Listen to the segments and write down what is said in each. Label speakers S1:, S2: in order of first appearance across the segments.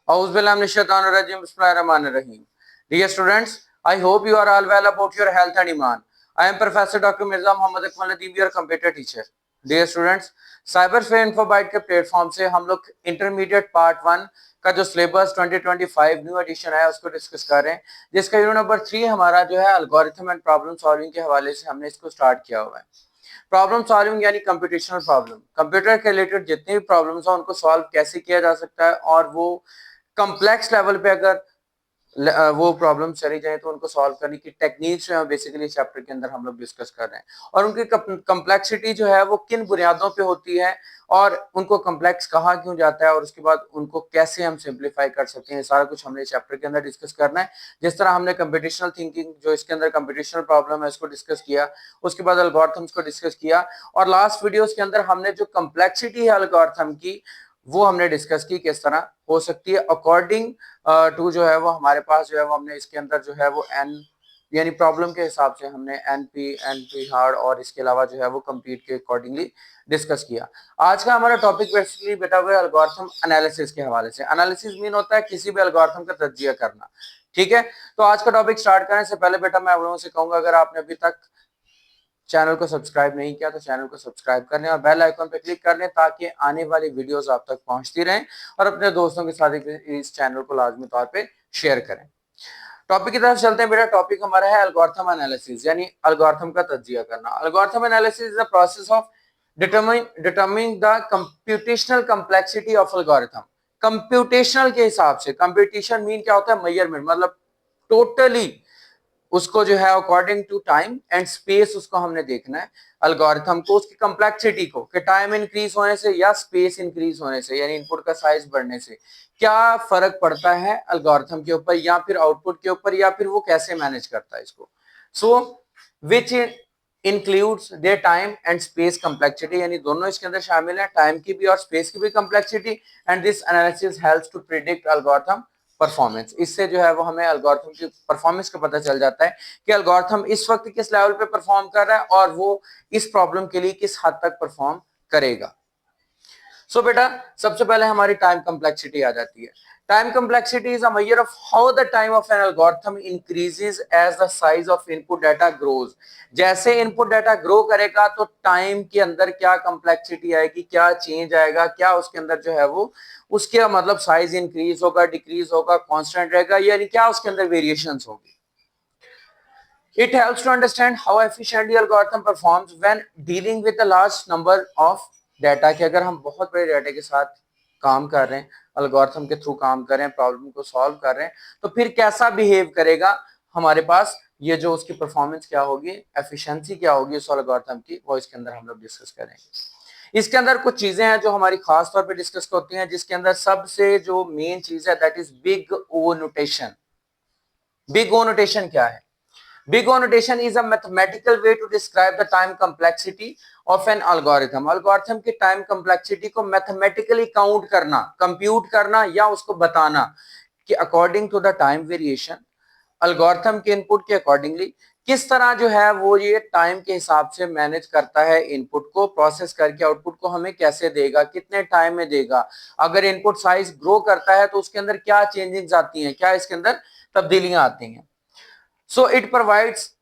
S1: Bismillahirrahmanirrahim. Dear students, I hope you are all well about your health and iman. I am Professor Dr. Mirza Mohammad Akmal Nadeem, your computer teacher. Dear students, cyber fair Infobyte के platform से हम लोग intermediate part 1 का जो syllabus 2025 new addition है उसको discuss कर रहे हैं, जिसका यूनिट नंबर 3 हमारा जो है एल्गोरिथम एंड प्रॉब्लम सॉल्विंग के हवाले से हमने इसको स्टार्ट किया हुआ है। प्रॉब्लम सॉल्विंग यानी कंप्यूटेशनल प्रॉब्लम, कंप्यूटर के रिलेटेड जितनी भी प्रॉब्लम्स हैं उनको सॉल्व कैसे किया जा सकता है और वो कम्प्लेक्स लेवल पे अगर वो प्रॉब्लम चली जाए तो उनको सॉल्व करने की टेक्निक्स जो है बेसिकली चैप्टर के अंदर हम लोग डिस्कस कर रहे हैं, और उनकी कम्प्लेक्सिटी जो है वो किन बुनियादों पे होती है और उनको कम्प्लेक्स कहाँ क्यों जाता है और उसके बाद उनको कैसे हम सिंप्लीफाई कर सकते हैं, सारा कुछ हमने चैप्टर के अंदर डिस्कस करना है। जिस तरह हमने कंप्यूटेशनल थिंकिंग जो इसके अंदर कंप्यूटेशनल प्रॉब्लम है उसको डिस्कस किया, उसके बाद एल्गोरिथम्स को डिस्कस किया, और लास्ट वीडियोस के अंदर हमने जो कम्प्लेक्सिटी है एल्गोरिथम की वो हमने डिस्कस की किस तरह हो सकती है अकॉर्डिंग टू जो है वो हमारे पास जो है वो हमने इसके अंदर जो है वो एन यानी प्रॉब्लम के हिसाब से हमने एनपी हार्ड और इसके अलावा जो है वो कंप्लीट के अकॉर्डिंगली डिस्कस किया। आज का हमारा टॉपिक बेसिकली बेटा हुआ है एल्गोरिथम एनालिसिस के हवाले से। एनालिसिस मीन होता है किसी भी एल्गोरिथम का तज्जिया करना, ठीक है। तो आज का टॉपिक स्टार्ट करने से पहले बेटा मैं आप लोगों से कहूंगा, अगर आपने अभी तक चैनल को सब्सक्राइब नहीं किया तो चैनल को सब्सक्राइब कर लें और बेल आइकन पर क्लिक कर लें ताकि आने वाली वीडियोस आप तक पहुंचती रहें, और अपने दोस्तों के साथ इस चैनल को लाजमी तौर पे शेयर करें। टॉपिक की तरफ चलते हैं बेटा। टॉपिक हमारा है एल्गोरिथम एनालिसिस यानी एल्गोरिथम का तज्जिया करना। Algorithm analysis is the process of determining the computational complexity of algorithm. Computational के हिसाब से, कंप्यूटेशन मीन क्या होता है, मेजरमेंट, मतलब टोटली उसको जो है according to time and space उसको हमने देखना है एल्गोरिथम को, उसकी कम्प्लेक्सिटी को, कि टाइम इंक्रीज होने से या स्पेस इंक्रीज होने से यानी इनपुट का साइज बढ़ने से क्या फर्क पड़ता है एल्गोरिथम के ऊपर या फिर आउटपुट के ऊपर, या फिर वो कैसे मैनेज करता है इसको। So which includes their time and space complexity, यानी दोनों इसके अंदर शामिल है, टाइम की भी और स्पेस की भी complexity. And this analysis helps to predict algorithm performance. इससे जो है वो हमें एल्गोरिथम की परफॉर्मेंस का पता चल जाता है कि एल्गोरिथम इस वक्त किस लेवल पे परफॉर्म कर रहा है और वो इस प्रॉब्लम के लिए किस हद तक परफॉर्म करेगा। सो बेटा सबसे पहले हमारी टाइम कम्प्लेक्सिटी आ जाती है। Time complexity is a measure of how the time of an algorithm increases as the size of input data grows. जैसे इनपुट डाटा ग्रो करेगा तो टाइम के अंदर क्या कम्प्लेक्सिटी आएगी, क्या चेंज आएगा, क्या उसके अंदर जो है वो उसके मतलब साइज इंक्रीज होगा, डिक्रीज होगा, कांस्टेंट रहेगा, यानी क्या उसके अंदर वेरिएशंस होगी। It helps to understand how efficiently algorithm performs when dealing with a large number of data। कि अगर हम बहुत बड़े डाटा के साथ काम कर रहे हैं, एल्गोरिथम के थ्रू काम कर रहे हैं, प्रॉब्लम को सॉल्व कर रहे हैं, तो फिर कैसा बिहेव करेगा हमारे पास, ये जो उसकी परफॉर्मेंस क्या होगी, एफिशिएंसी क्या होगी उस एल्गोरिथम की, वो इसके अंदर हम लोग डिस्कस करेंगे। इसके अंदर कुछ चीजें हैं जो हमारी खास तौर पे डिस्कस होती हैं, जिसके अंदर सबसे जो मेन चीज है that is big O notation. Big O notation क्या है? Big O notation is a mathematical way to describe the time complexity of an algorithm। algorithm की time complexity को mathematically count करना, compute करना या उसको बताना कि according to the time variation algorithm के input के accordingly किस तरह जो है वो ये टाइम के हिसाब से मैनेज करता है, इनपुट को प्रोसेस करके आउटपुट को हमें कैसे देगा, कितने टाइम में देगा, अगर इनपुट साइज ग्रो करता है तो उसके अंदर क्या चेंजेस आती हैं, क्या इसके अंदर तब्दीलियां आती हैं। So it provides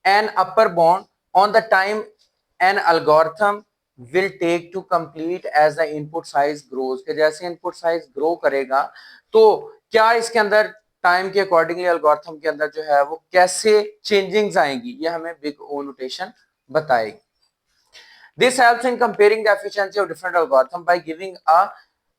S1: an upper bound on the time an algorithm will take to complete as the input size grows। कि जैसे input size grow करेगा तो क्या इसके अंदर टाइम के अकॉर्डिंगली एल्गोरिथम के अंदर जो है वो कैसे चेंजिंग्स आएंगी, ये हमें बिग ओ नोटेशन बताएगी। This helps in comparing the efficiency of different algorithm by giving a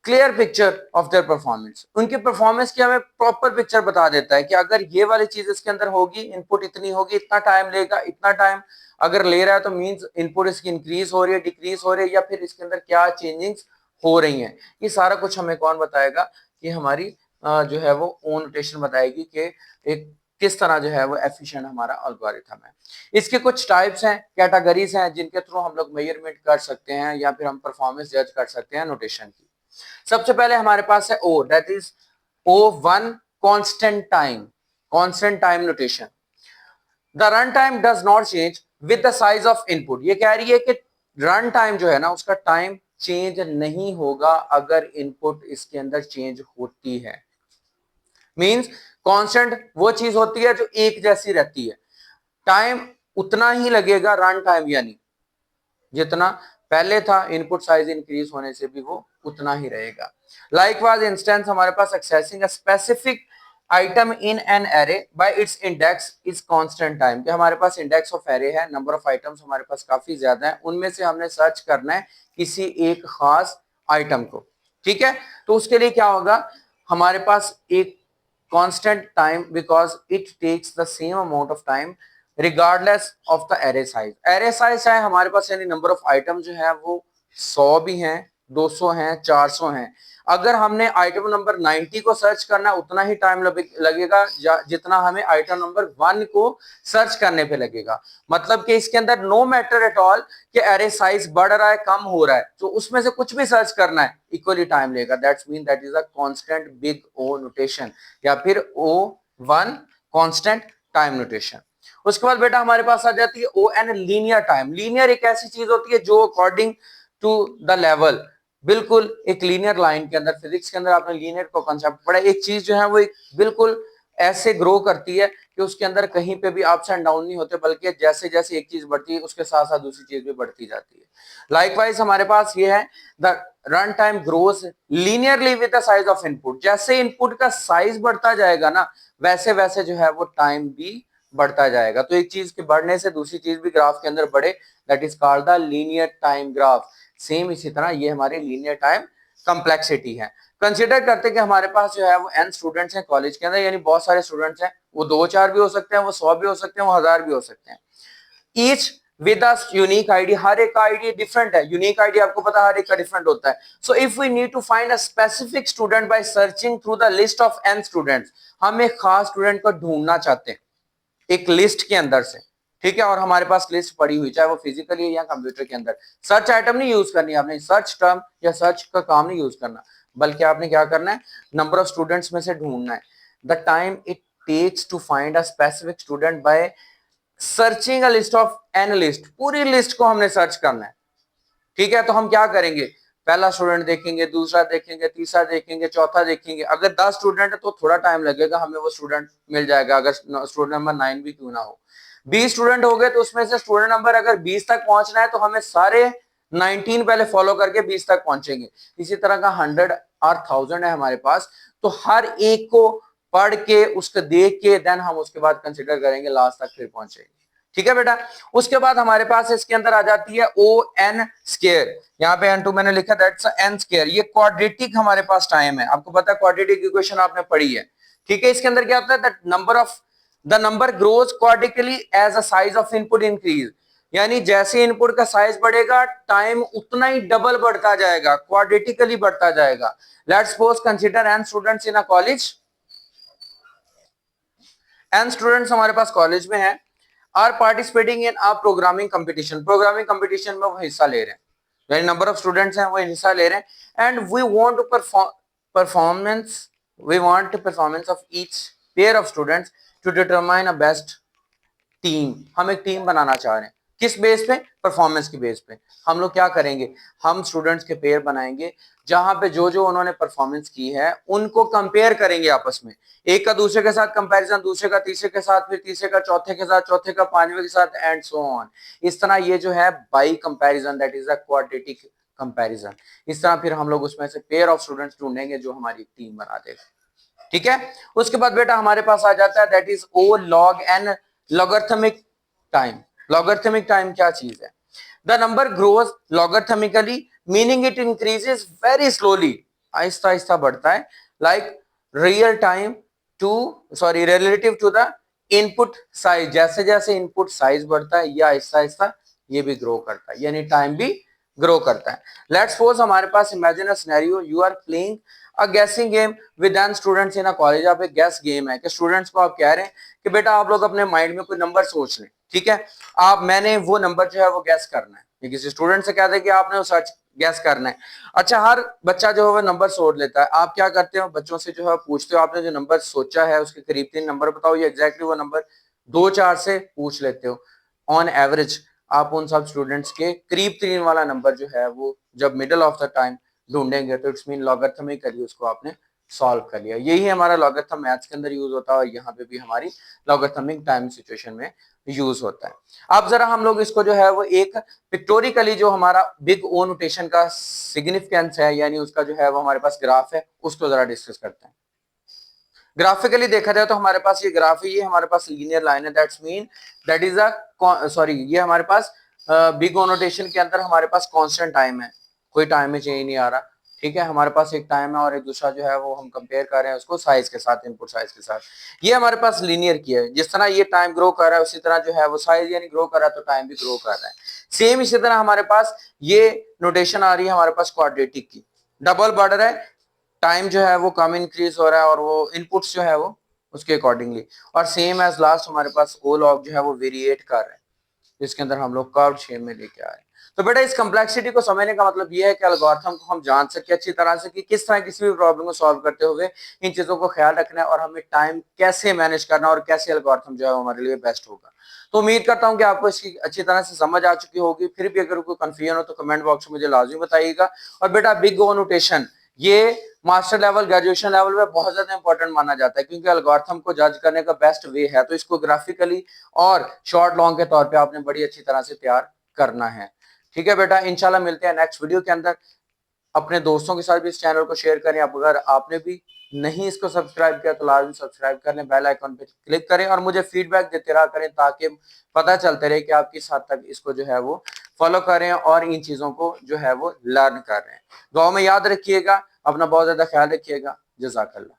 S1: clear picture of their performance. उनकी परफॉर्मेंस की हमें प्रॉपर पिक्चर बता देता है कि अगर ये वाली चीज इसके अंदर होगी, इनपुट इतनी होगी, इतना टाइम लेगा, इतना टाइम अगर ले रहा है तो मींस इनपुट इसकी इंक्रीज हो रही है, डिक्रीज हो रही है, या फिर इसके अंदर क्या चेंजिंग्स हो रही हैं। ये सारा कुछ हमें कौन बताएगा कि हमारी जो है वो ओन नोटेशन बताएगी कि एक किस तरह जो है वो एफिशिएंट हमारा एल्गोरिथम है। इसके कुछ टाइप्स हैं, कैटेगरीज हैं जिनके थ्रू हम लोग मेजरमेंट कर सकते हैं या फिर हम परफॉर्मेंस जज कर सकते हैं नोटेशन की। सबसे पहले हमारे पास है O, that is O1 constant time notation. The run time does not change with the size of input. ये कह रही है कि रन टाइम जो है ना उसका टाइम चेंज नहीं होगा अगर इनपुट इसके अंदर चेंज होती है। मींस कांस्टेंट वो चीज होती है जो एक जैसी रहती है, टाइम उतना ही लगेगा रन टाइम, यानी जितना पहले था इनपुट साइज इंक्रीज होने से भी वो उतना ही रहेगा। लाइकवाइज इंस्टेंस हमारे पास accessing a specific item in an array by its index is constant time, कि हमारे पास इंडेक्स ऑफ एरे है, नंबर ऑफ आइटम्स हमारे पास काफी ज्यादा है, उनमें से हमने सर्च करना है किसी एक खास आइटम को, ठीक है। तो उसके लिए क्या होगा, हमारे पास एक constant time because it takes the same amount of time regardless of the array size. Array size चाहे हमारे पास यानी नंबर ऑफ आइटम जो है वो 100 भी हैं, 200 हैं, 400 हैं, अगर हमने आइटम नंबर 90 को सर्च करना उतना ही टाइम लगेगा जितना हमें आइटम नंबर 1 को सर्च करने पे लगेगा। मतलब कि इसके अंदर नो मैटर एट ऑल कि एरे साइज बढ़ रहा है कम हो रहा है, तो उसमें से कुछ भी सर्च करना है इक्वली टाइम लेगा। That's mean that is a constant big O notation या फिर O1 कांस्टेंट टाइम नोटेशन। उसके बाद बेटा हमारे पास आ जाती है O n linear time. Linear एक ऐसी चीज होती है जो अकॉर्डिंग टू द लेवल, बिल्कुल एक लीनियर लाइन के अंदर, फिजिक्स के अंदर आपने लीनियर को कॉन्सेप्ट पढ़ा, एक चीज जो है वो एक बिल्कुल ऐसे ग्रो करती है कि उसके अंदर कहीं पे भी अप्स एंड डाउन नहीं होते, बल्कि जैसे जैसे एक चीज बढ़ती है उसके साथ साथ दूसरी चीज भी बढ़ती जाती है। लाइकवाइज हमारे पास ये है the run time grows linearly with the size of input. जैसे इनपुट का साइज बढ़ता जाएगा ना वैसे वैसे जो है वो टाइम भी बढ़ता जाएगा। तो एक चीज के बढ़ने से दूसरी चीज भी ग्राफ के अंदर बढ़े, that is called the linear time graph. Same इसी तरह ये हमारी लीनियर टाइम कॉम्प्लेक्सिटी है। कंसीडर करते कि हमारे पास जो है वो n स्टूडेंट्स हैं कॉलेज के अंदर, यानी बहुत सारे स्टूडेंट्स हैं, वो 2-4 भी हो सकते हैं, वो 100 भी हो सकते हैं, वो 1000 भी हो सकते हैं। Each with a unique ID, हर एक का आईडी डिफरेंट है, यूनिक आईडी आपको पता है हर एक का डिफरेंट होता है। So if we need to find a specific student by searching through the list of n students, हम एक खास स्टूडेंट को ढूंढना चाहते हैं एक लिस्ट के अंदर से, ठीक है, और हमारे पास लिस्ट पड़ी हुई, चाहे वो फिजिकली या कंप्यूटर के अंदर। सर्च आइटम नहीं यूज करनी आपने, सर्च टर्म या सर्च का काम नहीं यूज करना, बल्कि आपने क्या करना है, नंबर ऑफ स्टूडेंट्स में से ढूंढना है। The time it takes to find a specific student by searching a list of an list, पूरी लिस्ट को हमने सर्च करना है, ठीक है। तो हम क्या करेंगे, पहला स्टूडेंट देखेंगे, दूसरा देखेंगे, तीसरा देखेंगे, चौथा देखेंगे। अगर 10 स्टूडेंट है तो थोड़ा टाइम लगेगा, हमें वो स्टूडेंट मिल जाएगा, अगर स्टूडेंट नंबर 9 भी क्यों ना हो। 20 स्टूडेंट हो गए तो उसमें से स्टूडेंट नंबर अगर 20 तक पहुंचना है तो हमें सारे 19 पहले फॉलो करके 20 तक पहुंचेंगे। इसी तरह का 100 और 1000 है हमारे पास, तो हर एक को पढ़ के उसको देख के देन हम उसके बाद कंसिडर करेंगे, लास्ट तक फिर पहुंचेंगे, ठीक है बेटा। उसके बाद हमारे पास इसके अंदर आ जाती है ओ एन स्केयर, यहाँ पे n2 मैंने लिखा दैट्स n स्केयर। ये क्वाड्रेटिक हमारे पास टाइम है, आपको पता है क्वाड्रेटिक इक्वेशन आपने पढ़ी है, ठीक है। इसके अंदर क्या होता है, the number grows quadratically as a size of input increase, यानी जैसे इनपुट का साइज बढ़ेगा टाइम उतना ही डबल बढ़ता जाएगा, क्वाड्रेटिकली बढ़ता जाएगा। Let's suppose consider n students in a college, n students हमारे पास कॉलेज में है, are participating in a programming competition, programming competition में वो हिस्सा ले रहे हैं, यानी नंबर ऑफ स्टूडेंट्स हैं वो हिस्सा ले रहे हैं। And we want to performance we want performance of each pair of students to determine a best team. हम एक टीम बनाना चाह रहे हैं, किस बेस पे, परफॉर्मेंस की बेस पे। हम लोग क्या करेंगे, हम स्टूडेंट्स के पेयर बनाएंगे जहां पे जो जो उन्होंने परफॉर्मेंस की है उनको कंपेयर करेंगे आपस में, एक का दूसरे के साथ कंपैरिजन, दूसरे का तीसरे के साथ, फिर तीसरे का चौथे के साथ, चौथे का पांचवें के साथ, एंड सो ऑन। इस तरह ये जो है by comparison, that is a quadratic comparison. इस तरह फिर हम लोग उसमें से पेयर ऑफ स्टूडेंट्स ढूंढेंगे जो हमारी टीम बना देगा, ठीक है। उसके बाद बेटा हमारे पास आ जाता है that is O log n logarithmic time. Logarithmic time क्या चीज है, the number grows logarithmically meaning it increases very slowly, आहिस्ता आहिस्ता बढ़ता है, like real time to sorry relative to the input size, जैसे जैसे इनपुट साइज बढ़ता है या आहिस्ता आहिस्ता ये भी ग्रो करता है, यानी टाइम भी ग्रो करता है। लेट्स सपोज हमारे पास imagine a scenario, you are playing a guessing game with n students in a college. आप एक गैस गेम है कि स्टूडेंट्स को आप कह रहे हैं कि बेटा आप लोग अपने माइंड में कोई नंबर सोच लें, ठीक है, आप मैंने वो नंबर जो है वो गैस करना है, ये किसी स्टूडेंट से कहते हैं कि आपने वो सर्च गैस करना है। अच्छा, हर बच्चा जो है वो नंबर सोच लेता है, आप क्या करते हो, बच्चों से जो है पूछते हो आपने जो नंबर सोचा है उसके करीब 3 नंबर बताओ, ये एग्जैक्टली वो नंबर 2-4 से पूछ लेते हो। ऑन एवरेज आप उन सब स्टूडेंट्स के करीब 3 वाला नंबर जो है वो जब मिडल ऑफ द टाइम ढूंढेंगे तो इट्स मीन लॉगरिथमिकली उसको आपने सॉल्व कर लिया। यही हमारा लॉगरिथम मैथ्स के अंदर यूज होता है और यहाँ पे भी हमारी लॉगरिथमिक टाइम सिचुएशन में यूज होता है। अब जरा हम लोग इसको जो है वो एक पिक्टोरिकली जो हमारा बिग ओ नोटेशन का सिग्निफिकेंस है, यानी उसका जो है वो हमारे पास ग्राफ है, उसको जरा डिस्कस करते हैं। ग्राफिकली देखा जाए तो हमारे पास ये ग्राफ है, ये हमारे पास लीनियर लाइन है, that's mean that is a sorry, ये हमारे पास बिग ओ नोटेशन के अंदर हमारे पास कांस्टेंट टाइम है, कोई टाइम में चेंज नहीं आ रहा। ठीक है, हमारे पास एक टाइम है और एक दूसरा जो है वो हम कंपेयर कर रहे हैं उसको साइज के साथ, इनपुट साइज के साथ। ये हमारे पास लीनियर की है, जिस तरह ये टाइम ग्रो कर रहा है उसी तरह जो है वो साइज यानी ग्रो कर रहा है तो टाइम भी ग्रो कर रहा है। सेम इसी तरह हमारे पास ये नोटेशन आ रही है हमारे पास क्वाड्रेटिक की, डबल बढ़ रहा है, टाइम जो है वो कम इंक्रीज हो रहा है और वो इनपुट्स जो है वो उसके अकॉर्डिंगली, और सेम एज लास्ट हमारे पास ओ लॉग जो है वो वेरिएट कर रहे हैं, जिसके अंदर हम लोग कर्व शेप में लेके आ रहे हैं। तो बेटा इस कम्प्लेक्सिटी को समझने का मतलब ये है कि एल्गोरिथम को हम जान सके अच्छी तरह से कि किस तरह किसी भी प्रॉब्लम को सॉल्व करते हुए इन चीजों को ख्याल रखना है और हमें टाइम कैसे मैनेज करना और कैसे एल्गोरिथम जो है हमारे लिए बेस्ट होगा। तो उम्मीद करता हूं कि आपको इसकी अच्छी तरह से समझ आ चुकी होगी। फिर भी अगर कोई कंफ्यूजन हो तो कमेंट बॉक्स में मुझे लाजमी बताइएगा। और बेटा बिग ओ नोटेशन ये मास्टर लेवल ग्रेजुएशन लेवल में बहुत ज्यादा इंपॉर्टेंट माना जाता है, क्योंकि एल्गोरिथम को जज करने का बेस्ट वे है, तो इसको ग्राफिकली और शॉर्ट लॉन्ग के तौर पे आपने बड़ी अच्छी तरह से तैयार करना है। ठीक है बेटा, इंशाल्लाह मिलते हैं नेक्स्ट वीडियो के अंदर। अपने दोस्तों के साथ भी इस चैनल को शेयर करें। अब अगर आपने भी नहीं इसको सब्सक्राइब किया तो लाजमी सब्सक्राइब कर लें, बेल आइकन पे क्लिक करें और मुझे फीडबैक देते रहा करें, ताकि पता चलते रहे कि आप किस हद तक इसको जो है वो फॉलो करें और इन चीजों को जो है वो लर्न कर रहे हैं। दुआ में याद रखिएगा, अपना बहुत ज्यादा ख्याल रखिएगा। जज़ाकल्लाह।